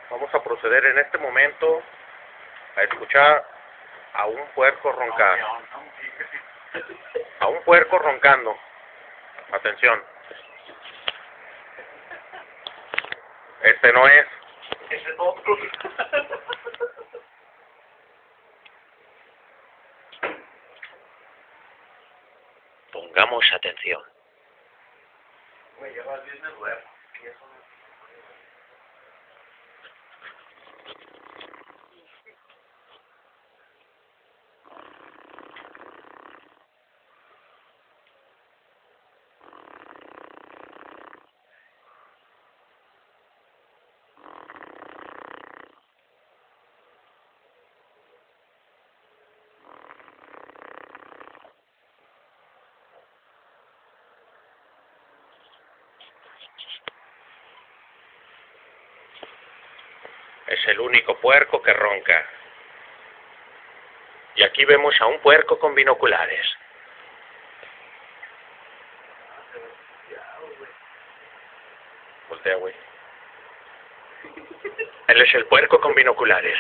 Vamos a proceder en este momento a escuchar a un puerco roncar. A un puerco roncando. Atención. Este no es. Ese es otro. Pongamos atención. Me llevas bien el huevo. Y eso no. Es el único puerco que ronca. Y aquí vemos a un puerco con binoculares. Voltea, güey. Él es el puerco con binoculares.